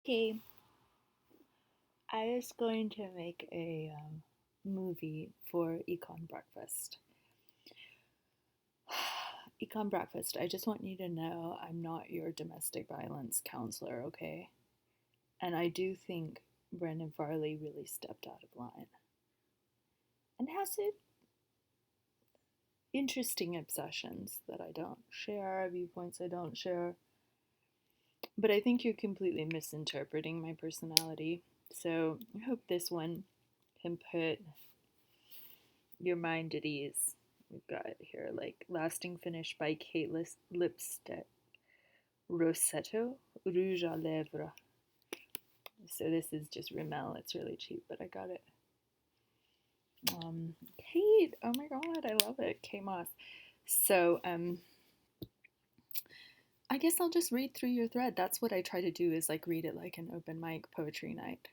Okay, I was going to make a movie for Econ Breakfast. Econ Breakfast, I just want you to know I'm not your domestic violence counselor, okay? And I do think Brendan Farley really stepped out of line and has interesting obsessions that I don't share, viewpoints I don't share. But I think you're completely misinterpreting my personality. So I hope this one can put your mind at ease. We've got here like Lasting Finish by Kate Lipstick Rossetto Rouge à Lèvres. So this is just Rimmel. It's really cheap, but I got it. Kate, oh my god, I love it. K Moss. So I guess I'll just read through your thread. That's what I try to do is like read it like an open mic poetry night.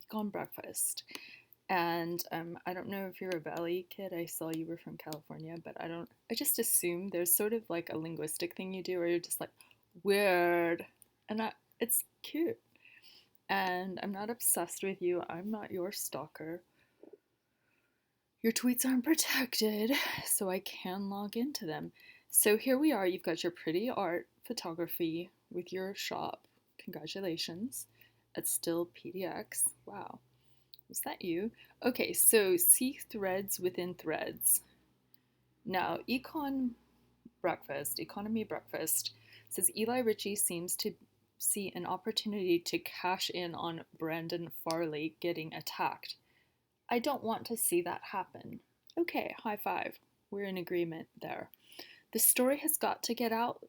Econ Breakfast. And I don't know if you're a Valley kid. I saw you were from California, but I just assume there's sort of like a linguistic thing you do where you're just like, weird. It's cute. And I'm not obsessed with you. I'm not your stalker. Your tweets aren't protected, so I can log into them. So here we are. You've got your pretty art photography with your shop. Congratulations. It's still PDX. Wow. Was that you? Okay, so see threads within threads. Now, Economy Breakfast says Eli Ritchie seems to see an opportunity to cash in on Brandon Farley getting attacked. I don't want to see that happen. Okay, high five. We're in agreement there. The story has got to get out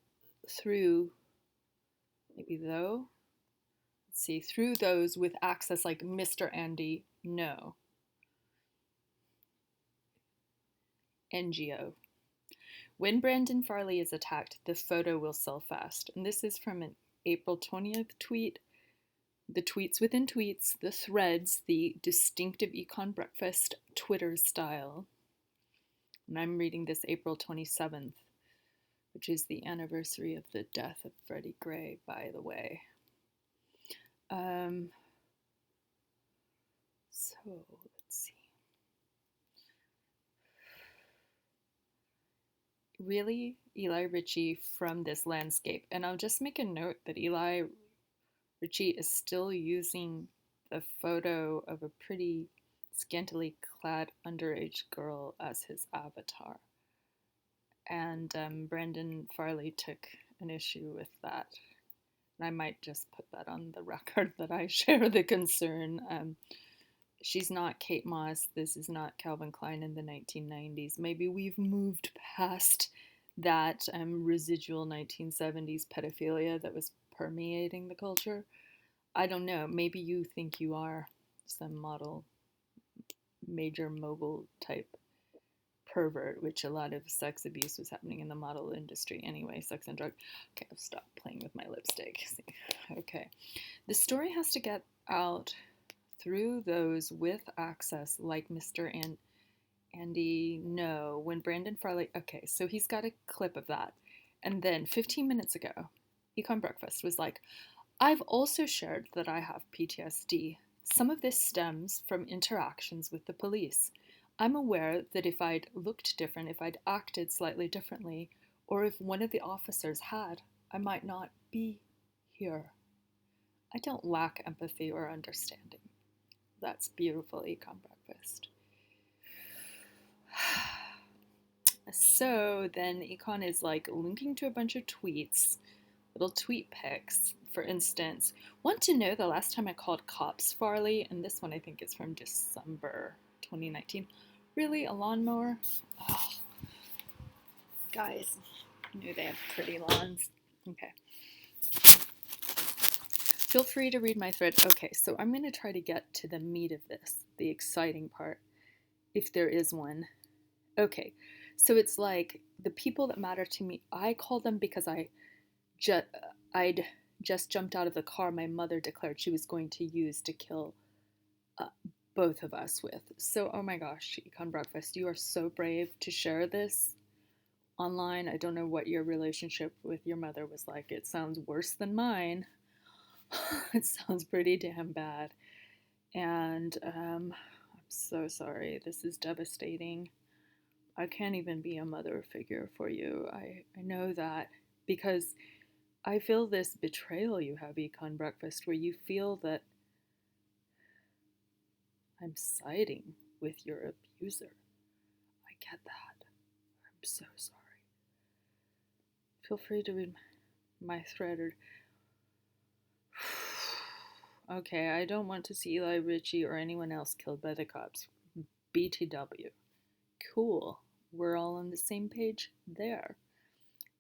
through, maybe though, let's see, through those with access like Mr. Andy, no. NGO. When Brandon Farley is attacked, the photo will sell fast. And this is from an April 20th tweet. The tweets within tweets, the threads, the distinctive Econ Breakfast Twitter style. And I'm reading this April 27th, which is the anniversary of the death of Freddie Gray, by the way. So, let's see. Really, Eli Ritchie from this landscape. And I'll just make a note that Eli Ritchie is still using the photo of a pretty scantily clad underage girl as his avatar. And Brandon Farley took an issue with that. And I might just put that on the record that I share the concern. She's not Kate Moss. This is not Calvin Klein in the 1990s. Maybe we've moved past that residual 1970s pedophilia that was permeating the culture. I don't know. Maybe you think you are some model, major mogul type pervert, which a lot of sex abuse was happening in the model industry anyway, sex and drug. Okay, I've stopped playing with my lipstick. Okay. The story has to get out through those with access, like Mr. Andy No, when Brandon Farley, okay, so he's got a clip of that. And then 15 minutes ago, Econ Breakfast was like, I've also shared that I have PTSD. Some of this stems from interactions with the police. I'm aware that if I'd looked different, if I'd acted slightly differently, or if one of the officers had, I might not be here. I don't lack empathy or understanding. That's beautiful, Econ Breakfast. So then Econ is like linking to a bunch of tweets, little tweet pics. For instance, want to know the last time I called cops, Farley? And this one I think is from December 2019. Really? A lawnmower? Oh, guys, I knew they have pretty lawns. Okay. Feel free to read my thread. Okay, so I'm going to try to get to the meat of this, the exciting part, if there is one. Okay, so it's like the people that matter to me, I call them because I'd just jumped out of the car my mother declared she was going to use to kill both of us with. So, oh my gosh, Econ Breakfast, you are so brave to share this online. I don't know what your relationship with your mother was like. It sounds worse than mine. It sounds pretty damn bad. And I'm so sorry. This is devastating. I can't even be a mother figure for you. I know that because I feel this betrayal you have, Econ Breakfast, where you feel that I'm siding with your abuser. I get that. I'm so sorry. Feel free to read my thread or. Okay, I don't want to see Eli Ritchie or anyone else killed by the cops. BTW. Cool. We're all on the same page there.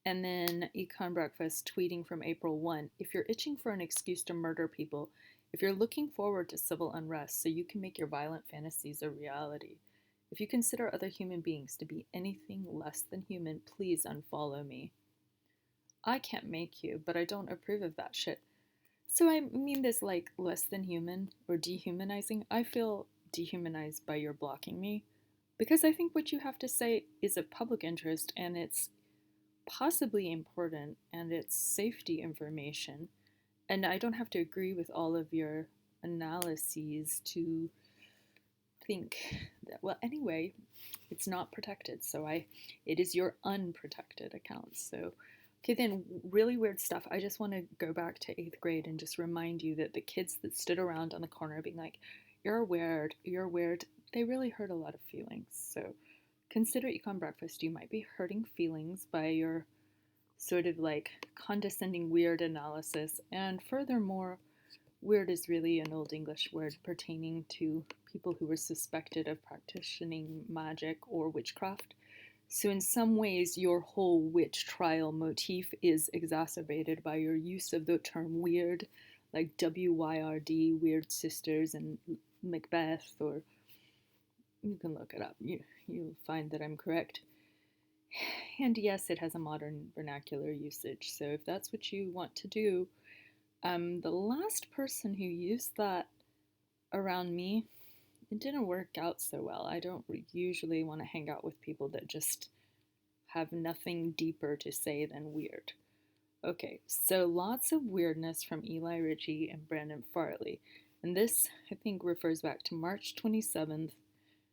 And then Econ Breakfast tweeting from April 1. If you're itching for an excuse to murder people, if you're looking forward to civil unrest so you can make your violent fantasies a reality, if you consider other human beings to be anything less than human, please unfollow me. I can't make you, but I don't approve of that shit. So I mean this like less than human or dehumanizing. I feel dehumanized by your blocking me because I think what you have to say is of public interest and it's possibly important and it's safety information. And I don't have to agree with all of your analyses to think that, well, anyway, it's not protected. So it is your unprotected account. So, okay, then really weird stuff. I just want to go back to 8th grade and just remind you that the kids that stood around on the corner being like, you're weird, they really hurt a lot of feelings. So consider Econ Breakfast. You might be hurting feelings by your sort of like condescending weird analysis. And furthermore, weird is really an Old English word pertaining to people who were suspected of practicing magic or witchcraft. So, in some ways, your whole witch trial motif is exacerbated by your use of the term weird, like WYRD, Weird Sisters, and Macbeth, or you can look it up. You'll find that I'm correct. And yes, it has a modern vernacular usage. So, if that's what you want to do, the last person who used that around me, it didn't work out so well. I don't usually want to hang out with people that just have nothing deeper to say than weird. Okay, so lots of weirdness from Eli Ritchie and Brandon Farley. And this, I think, refers back to March 27th,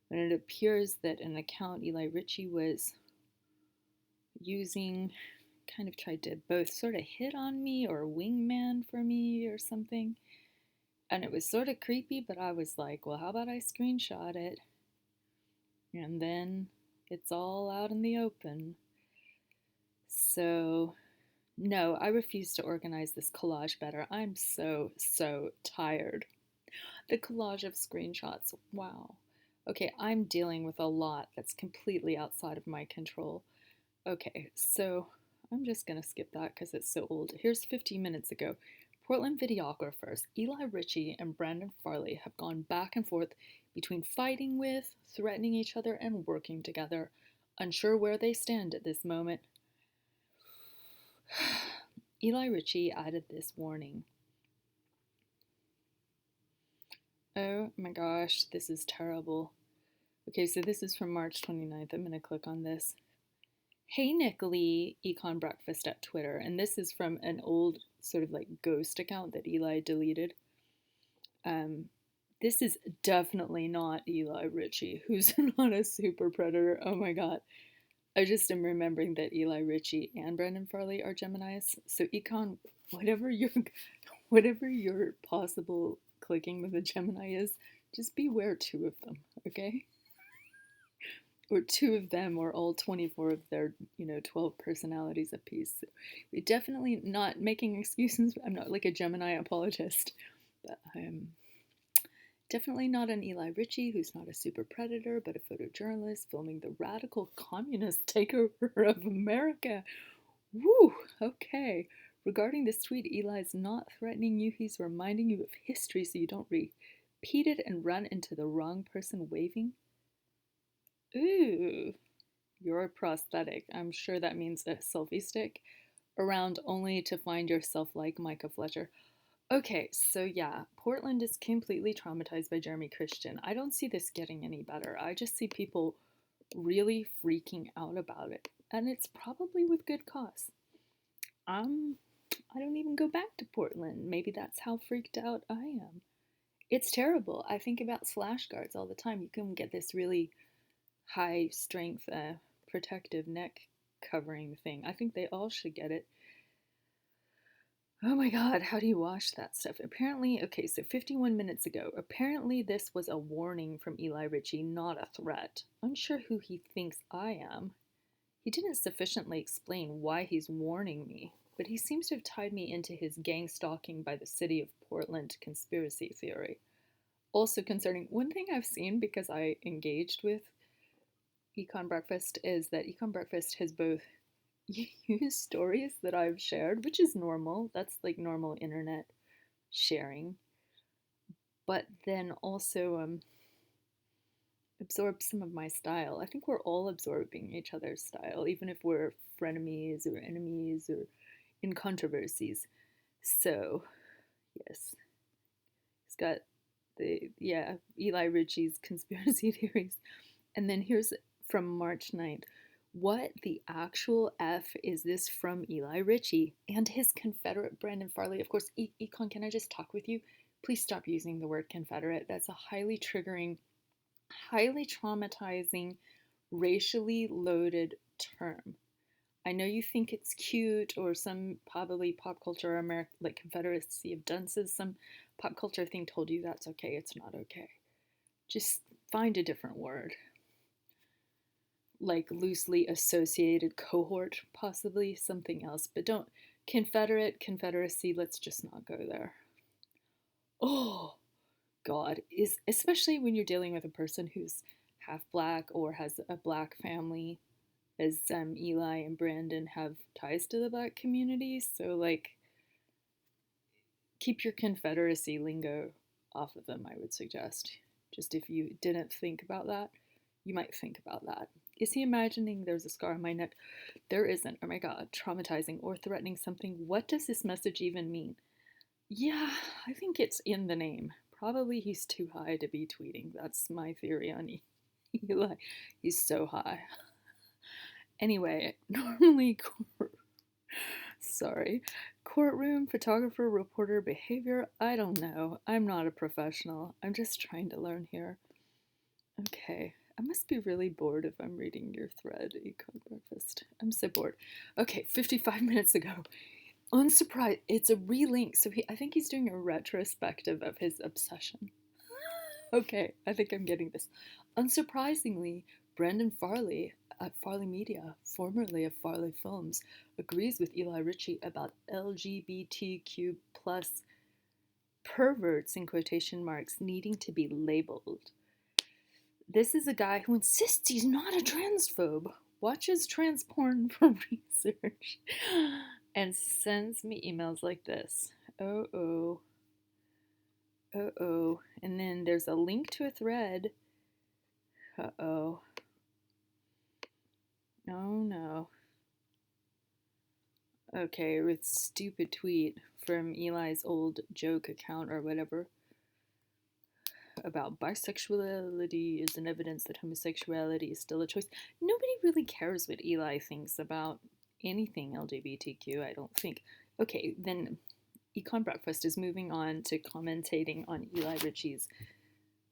when it appears that an account Eli Ritchie was using kind of tried to both sort of hit on me or wingman for me or something. And it was sort of creepy, but I was like, well, how about I screenshot it? And then it's all out in the open. So, no, I refuse to organize this collage better. I'm so tired. The collage of screenshots, wow. Okay, I'm dealing with a lot that's completely outside of my control. Okay, so I'm just gonna skip that because it's so old. Here's 15 minutes ago. Portland videographers Eli Ritchie and Brandon Farley have gone back and forth between fighting with, threatening each other, and working together, unsure where they stand at this moment. Eli Ritchie added this warning. Oh my gosh, this is terrible. Okay, so this is from March 29th. I'm going to click on this. Hey Nick Lee, Econ Breakfast at Twitter. And this is from an old sort of like ghost account that Eli deleted. This is definitely not Eli Ritchie, who's not a super predator. Oh my god. I just am remembering that Eli Ritchie and Brandon Farley are Geminis. So Econ, whatever your possible clicking with a Gemini is, just beware two of them, okay? Or two of them, or all 24 of their, 12 personalities apiece. So we're definitely not making excuses. I'm not like a Gemini apologist, but I'm definitely not an Eli Ritchie, who's not a super predator, but a photojournalist filming the radical communist takeover of America. Woo, okay. Regarding this tweet, Eli's not threatening you, he's reminding you of history so you don't repeat it and run into the wrong person waving. Ooh, you're a prosthetic. I'm sure that means a selfie stick. Around only to find yourself like Micah Fletcher. Okay, so yeah, Portland is completely traumatized by Jeremy Christian. I don't see this getting any better. I just see people really freaking out about it. And it's probably with good cause. I don't even go back to Portland. Maybe that's how freaked out I am. It's terrible. I think about slash guards all the time. You can get this really high strength protective neck covering thing. I think they all should get it. Oh my god, how do you wash that stuff? Apparently, okay, so 51 minutes ago, apparently this was a warning from Eli Ritchie, not a threat. Unsure who he thinks I am. He didn't sufficiently explain why he's warning me, but he seems to have tied me into his gang stalking by the city of Portland conspiracy theory. Also concerning, one thing I've seen because I engaged with Econ Breakfast is that Econ Breakfast has both used stories that I've shared, which is normal. That's like normal internet sharing. But then also absorb some of my style. I think we're all absorbing each other's style, even if we're frenemies or enemies or in controversies. So, yes, he's got Eli Ritchie's conspiracy theories. And then here's from March 9th. What the actual F is this from Eli Ritchie and his Confederate Brandon Farley? Of course, Econ, can I just talk with you? Please stop using the word Confederate. That's a highly triggering, highly traumatizing, racially loaded term. I know you think it's cute, or some probably pop culture, like Confederacy of Dunces, some pop culture thing told you that's okay. It's not okay. Just find a different word. Like loosely associated cohort, possibly something else, but don't. Confederate, Confederacy, let's just not go there. Oh, God, is especially when you're dealing with a person who's half black or has a black family, as Eli and Brandon have ties to the black community. So, like, keep your Confederacy lingo off of them, I would suggest. Just if you didn't think about that, you might think about that. Is he imagining there's a scar on my neck? There isn't. Oh my god, traumatizing or threatening something. What does this message even mean? Yeah, I think it's in the name. Probably he's too high to be tweeting. That's my theory on Eli. He's so high. Anyway, normally, sorry, courtroom, photographer, reporter, behavior, I don't know. I'm not a professional. I'm just trying to learn here. Okay, I must be really bored if I'm reading your thread, Econ Breakfast. I'm so bored. Okay, 55 minutes ago. Unsurprised, it's a relink, so I think he's doing a retrospective of his obsession. Okay, I think I'm getting this. Unsurprisingly, Brandon Farley at Farley Media, formerly of Farley Films, agrees with Eli Ritchie about LGBTQ plus perverts in quotation marks needing to be labeled. This is a guy who insists he's not a transphobe, watches trans porn for research, and sends me emails like this. Oh. And then there's a link to a thread. Oh no. Okay, with stupid tweet from Eli's old joke account or whatever about bisexuality is an evidence that homosexuality is still a choice. Nobody really cares what Eli thinks about anything LGBTQ, I don't think. Okay, then Econ Breakfast is moving on to commentating on Eli Ritchie's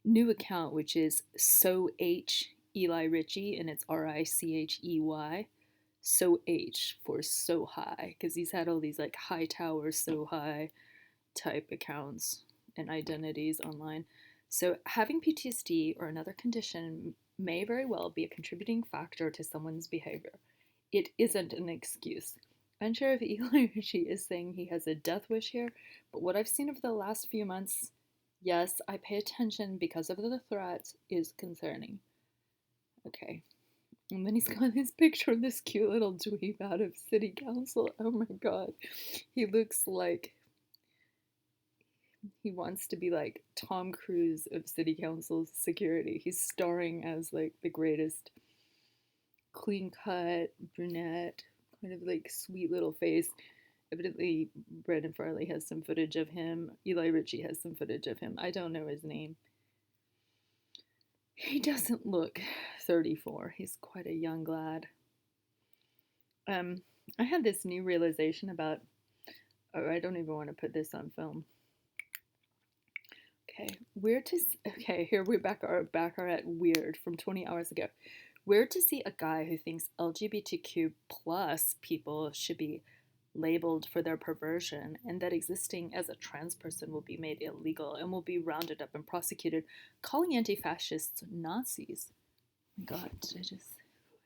new account, which is So H Eli Ritchie, and it's RICHEY. So H for so high, because he's had all these like high tower, so high type accounts and identities online. So having PTSD or another condition may very well be a contributing factor to someone's behavior. It isn't an excuse. Unsure if Eli Ritchie is saying he has a death wish here, but what I've seen over the last few months, yes, I pay attention because of the threats, is concerning. Okay. And then he's got this picture of this cute little dweeb out of city council. Oh my god. He looks like he wants to be like Tom Cruise of city council security. He's starring as like the greatest clean cut brunette, kind of like sweet little face. Evidently, Brandon Farley has some footage of him. Eli Ritchie has some footage of him. I don't know his name. He doesn't look 34. He's quite a young lad. I had this new realization about Oh, I don't even want to put this on film. Okay, okay, here back are at weird from 20 hours ago. Where to see a guy who thinks LGBTQ plus people should be labeled for their perversion and that existing as a trans person will be made illegal and will be rounded up and prosecuted, calling anti-fascists Nazis. Oh my God, I don't want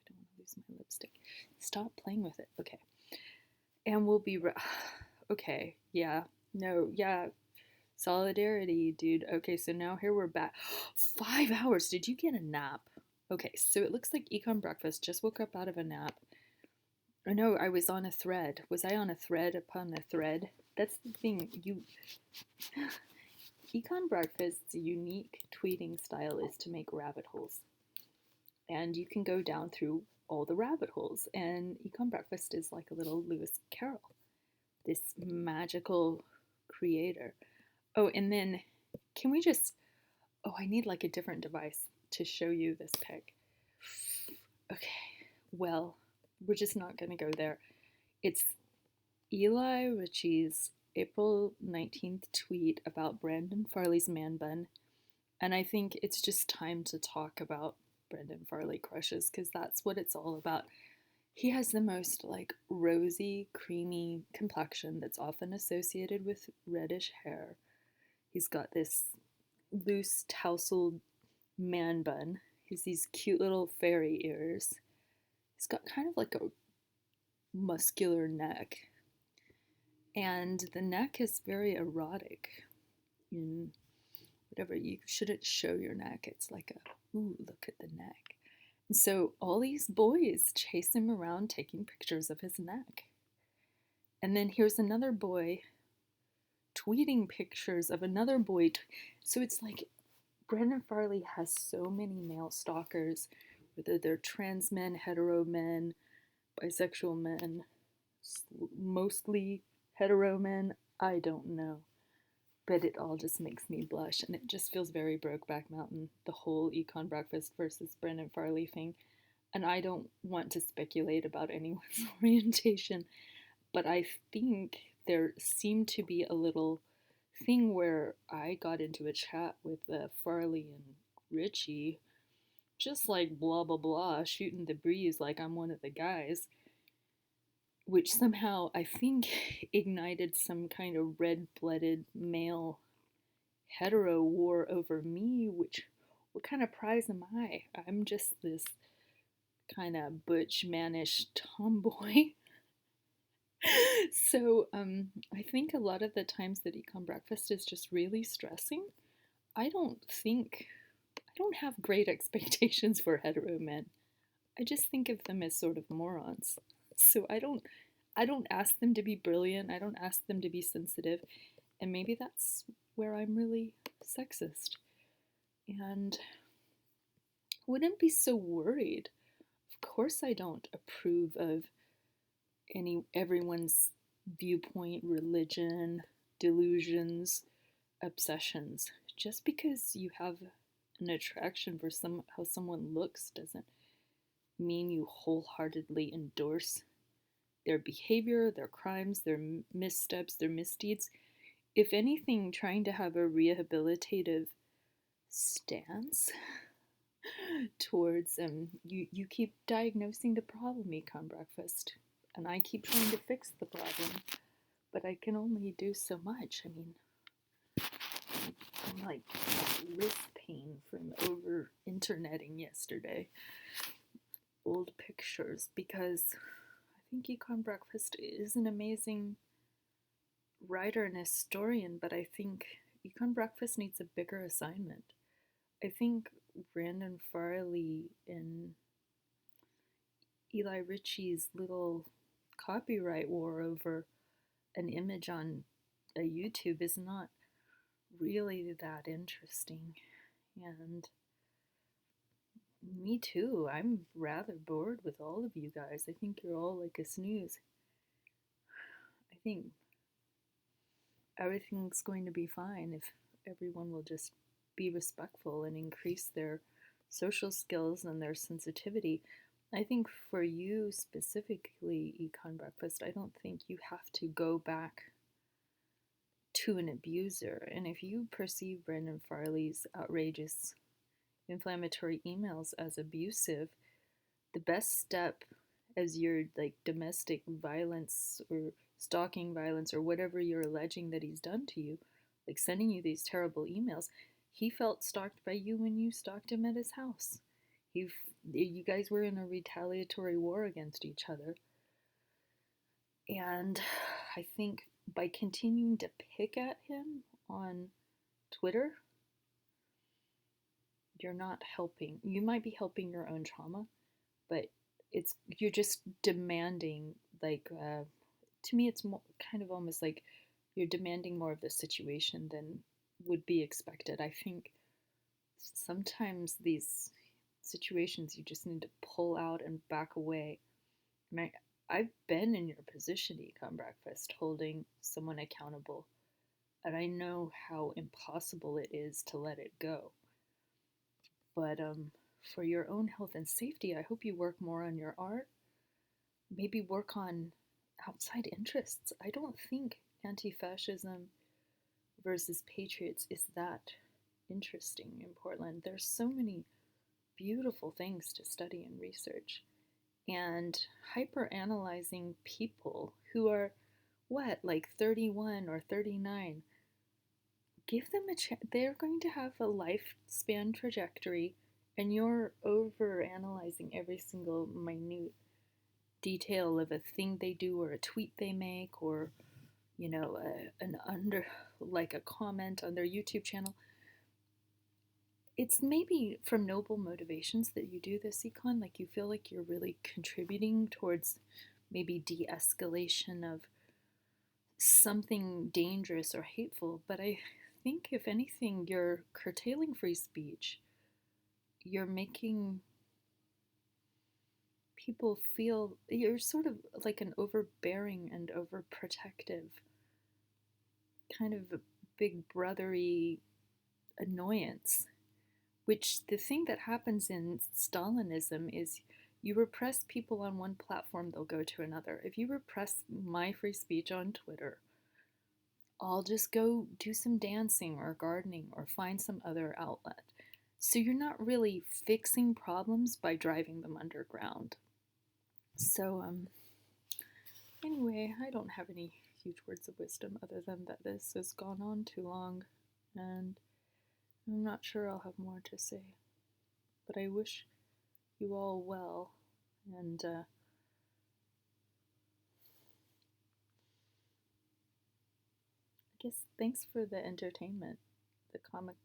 to lose my lipstick. Stop playing with it. Okay. And we'll be okay, yeah. No, yeah. Solidarity, dude. Okay, so now here we're back. 5 hours. Did you get a nap? Okay, so it looks like Econ Breakfast just woke up out of a nap. Oh no, I was on a thread. Was I on a thread upon a thread? That's the thing. Econ Breakfast's unique tweeting style is to make rabbit holes. And you can go down through all the rabbit holes. And Econ Breakfast is like a little Lewis Carroll, this magical creator. Oh, and then can we just, oh, I need like a different device to show you this pic. Okay, well, we're just not going to go there. It's Eli Ritchie's April 19th tweet about Brandon Farley's man bun. And I think it's just time to talk about Brandon Farley crushes because that's what it's all about. He has the most like rosy, creamy complexion that's often associated with reddish hair. He's got this loose, tousled man bun. He's these cute little fairy ears. He's got kind of like a muscular neck. And the neck is very erotic. In whatever, you shouldn't show your neck. It's like a, ooh, look at the neck. And so all these boys chase him around taking pictures of his neck. And then here's another boy tweeting pictures of another boy. So it's like Brandon Farley has so many male stalkers, whether they're trans men, hetero men, bisexual men, mostly hetero men, I don't know. But it all just makes me blush, and it just feels very Brokeback Mountain, the whole Econ Breakfast versus Brandon Farley thing. And I don't want to speculate about anyone's orientation, but I think there seemed to be a little thing where I got into a chat with Farley and Richie, just like blah blah blah, shooting the breeze like I'm one of the guys, which somehow I think ignited some kind of red-blooded male hetero war over me, which, what kind of prize am I? I'm just this kind of butch, mannish tomboy. So I think a lot of the times that Econ Breakfast is just really stressing. I don't have great expectations for hetero men. I just think of them as sort of morons. So I don't ask them to be brilliant. I don't ask them to be sensitive. And maybe that's where I'm really sexist. And wouldn't be so worried. Of course I don't approve of everyone's viewpoint, religion, delusions, obsessions. Just because you have an attraction for how someone looks doesn't mean you wholeheartedly endorse their behavior, their crimes, their missteps, their misdeeds. If anything, trying to have a rehabilitative stance towards you keep diagnosing the problem, Econ Breakfast, and I keep trying to fix the problem, but I can only do so much. I mean, I'm like wrist pain from over interneting yesterday old pictures, because I think Econ Breakfast is an amazing writer and historian, but I think Econ Breakfast needs a bigger assignment. I think Brandon Farley and Eli Ritchie's little copyright war over an image on a YouTube is not really that interesting. And me too, I'm rather bored with all of you guys. I think you're all like a snooze. I think everything's going to be fine if everyone will just be respectful and increase their social skills and their sensitivity. I think for you specifically, Econ Breakfast, I don't think you have to go back to an abuser. And if you perceive Brendan Farley's outrageous inflammatory emails as abusive, the best step as your like domestic violence or stalking violence or whatever you're alleging that he's done to you, like sending you these terrible emails, he felt stalked by you when you stalked him at his house. He, you guys were in a retaliatory war against each other. And I think by continuing to pick at him on Twitter, you're not helping. You might be helping your own trauma, but you're just demanding like to me it's more, kind of almost like you're demanding more of the situation than would be expected. I think sometimes these situations you just need to pull out and back away. I've been in your position, Econ Breakfast, holding someone accountable, and I know how impossible it is to let it go. But for your own health and safety, I hope you work more on your art. Maybe work on outside interests. I don't think anti fascism versus patriots is that interesting in Portland. There's so many beautiful things to study and research. And hyper analyzing people who are what, like 31 or 39, give them a chance. They're going to have a lifespan trajectory, and you're over analyzing every single minute detail of a thing they do or a tweet they make or an under like a comment on their YouTube channel. It's maybe from noble motivations that you do this, Econ, like you feel like you're really contributing towards maybe de-escalation of something dangerous or hateful, but I think if anything you're curtailing free speech. You're making people feel you're sort of like an overbearing and overprotective kind of a big brothery annoyance, which the thing that happens in Stalinism is you repress people on one platform, they'll go to another. If you repress my free speech on Twitter, I'll just go do some dancing or gardening or find some other outlet. So you're not really fixing problems by driving them underground. So, anyway, I don't have any huge words of wisdom other than that this has gone on too long, and I'm not sure I'll have more to say. But I wish you all well, and I guess thanks for the entertainment, the comic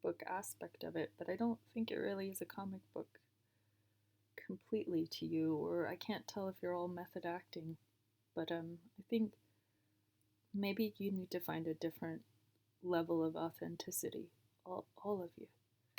book aspect of it, but I don't think it really is a comic book completely to you, or I can't tell if you're all method acting, but I think maybe you need to find a different level of authenticity, all of you.